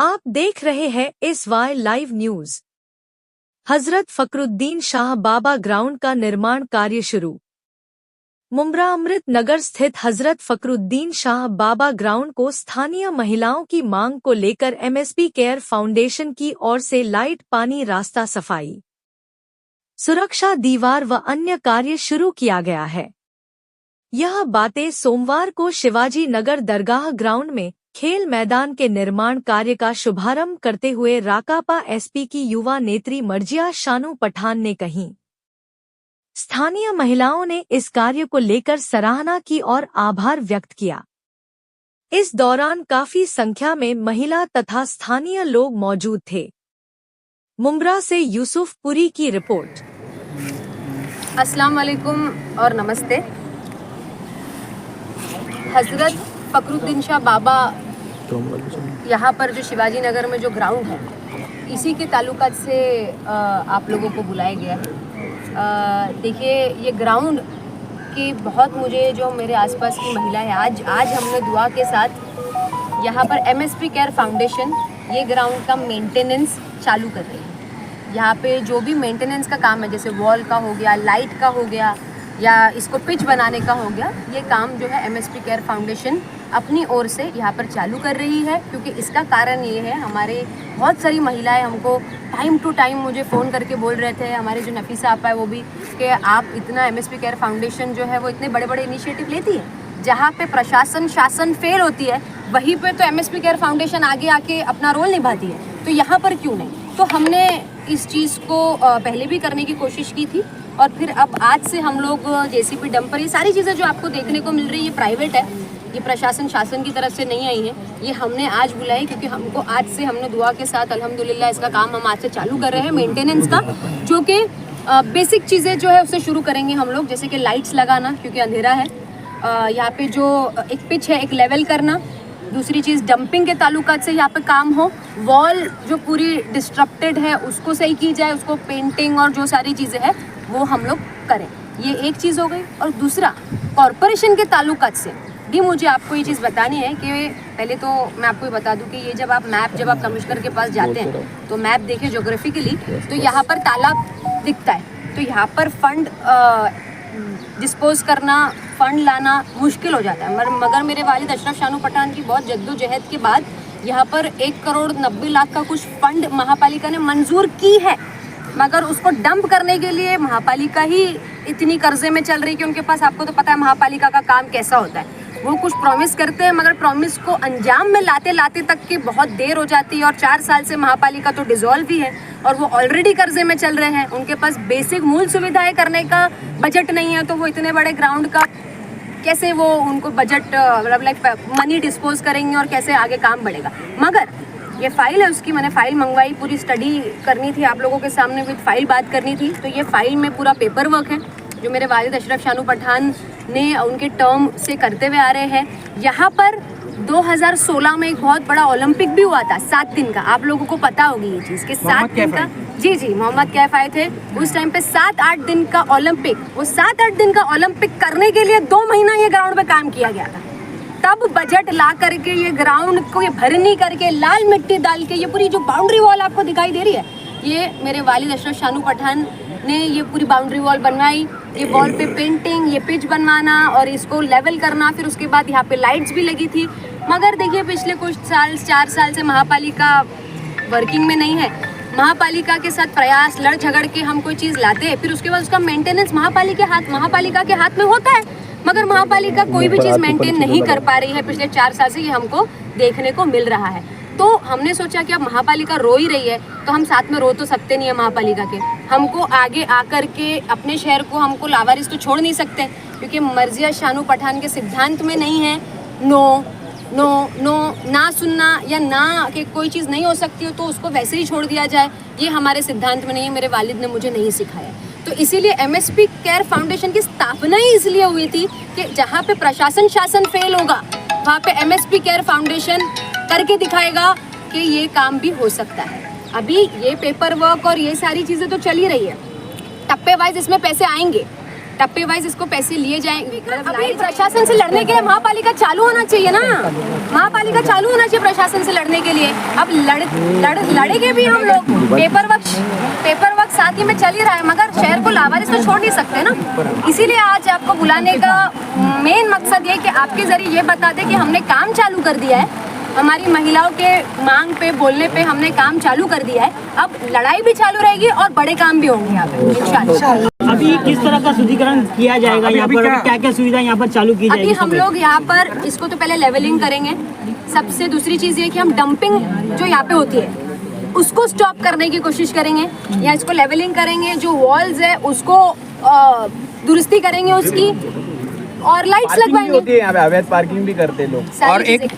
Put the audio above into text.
आप देख रहे हैं SY लाइव न्यूज। हजरत फकरुद्दीन शाह बाबा ग्राउंड का निर्माण कार्य शुरू। मुंब्रा अमृत नगर स्थित हजरत फकरुद्दीन शाह बाबा ग्राउंड को स्थानीय महिलाओं की मांग को लेकर MSP केयर फाउंडेशन की ओर से लाइट, पानी, रास्ता सफाई, सुरक्षा दीवार व अन्य कार्य शुरू किया गया है। यह बातें सोमवार को शिवाजी नगर दरगाह ग्राउंड में खेल मैदान के निर्माण कार्य का शुभारंभ करते हुए राकापा SP की युवा नेत्री मर्जिया शानू पठान ने कही। स्थानीय महिलाओं ने इस कार्य को लेकर सराहना की और आभार व्यक्त किया। इस दौरान काफी संख्या में महिला तथा स्थानीय लोग मौजूद थे। मुंब्रा से यूसुफ पुरी की रिपोर्ट। अस्सलाम वालेकुम और नमस्ते। हजरत फकरुद्दीन शाह बाबा यहाँ पर जो शिवाजी नगर में जो ग्राउंड है, इसी के ताल्लुकात से आप लोगों को बुलाया गया है। देखिए, ये ग्राउंड की बहुत मुझे जो मेरे आसपास की महिला है, आज हमने दुआ के साथ यहाँ पर MSP केयर फाउंडेशन ये ग्राउंड का मेंटेनेंस चालू कर रही है। यहाँ पे जो भी मेंटेनेंस का काम है, जैसे वॉल का हो गया, लाइट का हो गया, या इसको पिच बनाने का हो गया, ये काम जो है MSP केयर फाउंडेशन अपनी ओर से यहाँ पर चालू कर रही है। क्योंकि इसका कारण ये है, हमारे बहुत सारी महिलाएं हमको टाइम टू टाइम मुझे फ़ोन करके बोल रहे थे, हमारे जो नफीसा आपा है वो भी, कि आप इतना MSP केयर फाउंडेशन जो है वो इतने बड़े बड़े इनिशिएटिव लेती है। जहाँ पे प्रशासन शासन फेल होती है, वहीं पे तो MSP केयर फाउंडेशन आगे आके अपना रोल निभाती है, तो यहाँ पर क्यों नहीं। तो हमने इस चीज़ को पहले भी करने की कोशिश की थी, और फिर अब आज से हम लोग JCB डंपर, ये सारी चीज़ें जो आपको देखने को मिल रही है, ये प्राइवेट है, ये प्रशासन शासन की तरफ से नहीं आई है। ये हमने आज बुलाई क्योंकि हमको आज से हमने दुआ के साथ अल्हम्दुलिल्लाह इसका काम हम आज से चालू कर रहे हैं मेंटेनेंस का, जो कि बेसिक चीज़ें जो है उससे शुरू करेंगे हम लोग, जैसे कि लाइट्स लगाना क्योंकि अंधेरा है, यहाँ पे जो एक पिच है एक लेवल करना, दूसरी चीज़ डंपिंग के ताल्लुकात से यहाँ पे काम हो, वॉल जो पूरी डिस्ट्रप्टेड है उसको सही की जाए, उसको पेंटिंग और जो सारी चीज़ें हैं वो हम लोग करें। ये एक चीज़ हो गई। और दूसरा, कॉरपोरेशन के ताल्लुकात से भी मुझे आपको ये चीज़ बतानी है कि पहले तो मैं आपको ये बता दूं कि ये जब आप कमिश्नर के पास जाते हैं तो मैप देखिए ज्योग्राफिकली, तो यहाँ पर तालाब दिखता है, तो यहाँ पर फंड डिस्पोज करना, फंड लाना मुश्किल हो जाता है। मगर मेरे वालिद अशरफ शानू पठान की बहुत जद्दोजहद के बाद यहाँ पर 1,90,00,000 का कुछ फंड महापालिका ने मंजूर की है, मगर उसको डंप करने के लिए महापालिका ही इतनी कर्जे में चल रही कि उनके पास, आपको तो पता है महापालिका का काम कैसा होता है, वो कुछ प्रॉमिस करते हैं मगर प्रॉमिस को अंजाम में लाते लाते तक की बहुत देर हो जाती है। और 4 साल से महापालिका तो डिसॉल्व ही है और वो ऑलरेडी कर्जे में चल रहे हैं, उनके पास बेसिक मूल सुविधाएं करने का बजट नहीं है, तो वो इतने बड़े ग्राउंड का कैसे वो उनको बजट मनी डिस्पोज करेंगे और कैसे आगे काम बढ़ेगा। मगर ये फाइल है उसकी, मैंने फाइल मंगवाई, पूरी स्टडी करनी थी, आप लोगों के सामने विद फाइल बात करनी थी। तो ये फाइल में पूरा पेपर वर्क है जो मेरे वालिद अशरफ शानू पठान ने उनके टर्म से करते हुए आ रहे हैं। यहाँ पर 2016 में एक बहुत बड़ा ओलंपिक भी हुआ था 7 दिन का, आप लोगों को पता होगी ये चीज़ कि 7 दिन का, जी मोहम्मद कैफ आए थे उस टाइम पे, 7-8 दिन का ओलंपिक, वो 7-8 दिन का ओलंपिक करने के लिए 2 महीना ये ग्राउंड पे काम किया गया था। तब बजट ला करके ये ग्राउंड को ये भरनी करके लाल मिट्टी डाल के ये पूरी जो बाउंड्री वॉल आपको दिखाई दे रही है, ये मेरे वालिद अशरफ शानू पठान ने ये पूरी बाउंड्री वॉल बनवाई। ये वॉल पे पेंटिंग, ये पिच बनवाना और इसको लेवल करना, फिर उसके बाद यहाँ पे लाइट्स भी लगी थी। मगर देखिए, पिछले कुछ साल, 4 साल से महापालिका वर्किंग में नहीं है। महापालिका के साथ प्रयास लड़ झगड़ के हम कोई चीज़ लाते हैं, फिर उसके बाद उसका मेंटेनेंस महापालिका के हाथ में होता है, मगर महापालिका कोई भी चीज़ मेंटेन नहीं कर पा रही है। पिछले 4 साल से ये हमको देखने को मिल रहा है। तो हमने सोचा कि अब महापालिका रो ही रही है तो हम साथ में रो तो सकते नहीं है महापालिका के, हमको आगे आकर के अपने शहर को हमको लावारिस तो छोड़ नहीं सकते, क्योंकि मर्जिया शानू पठान के सिद्धांत में नहीं है नो नो नो, ना सुनना या ना कि कोई चीज़ नहीं हो सकती हो तो उसको वैसे ही छोड़ दिया जाए, ये हमारे सिद्धांत में नहीं है, मेरे वालिद ने मुझे नहीं सिखाया। तो इसीलिए MSP केयर फाउंडेशन की स्थापना ही इसलिए हुई थी कि जहाँ पे प्रशासन शासन फेल होगा वहाँ पे MSP केयर फाउंडेशन करके दिखाएगा कि ये काम भी हो सकता है। अभी ये पेपर वर्क और ये सारी चीज़ें तो चल ही रही है, टप्पे वाइज इसमें पैसे आएंगे, टप्पे वाइज इसको पैसे लिए जाएंगे। अभी प्रशासन से लड़ने के लिए महापालिका चालू होना चाहिए ना, महापालिका चालू होना चाहिए प्रशासन से लड़ने के लिए। अब लड़ेंगे भी हम लोग, पेपर वर्क साथ ही में चल ही रहा है, मगर शहर को लावारिस तो छोड़ नहीं सकते ना। इसीलिए आज आपको बुलाने का मेन मकसद ये कि आपके जरिए ये बता दें कि हमने काम चालू कर दिया है, हमारी महिलाओं के मांग पे बोलने पे हमने काम चालू कर दिया है। अब लड़ाई भी चालू रहेगी और बड़े काम भी होंगे यहाँ पे इंशाल्लाह। अभी किस तरह का शुद्धिकरण किया जाएगा यहाँ पर, क्या क्या सुविधा यहाँ पर चालू की जाएगी? अभी हम लोग यहाँ पर इसको तो पहले लेवलिंग करेंगे। सबसे दूसरी चीज़ ये कि हम डंपिंग जो यहाँ पे होती है उसको स्टॉप करने की कोशिश करेंगे, या इसको लेवलिंग करेंगे। जो वॉल्स है उसको दुरुस्ती करेंगे उसकी, और लाइट्स लगवाएंगे। होती है यहाँ पे, अवैध पार्किंग भी करते हैं लोग। और एक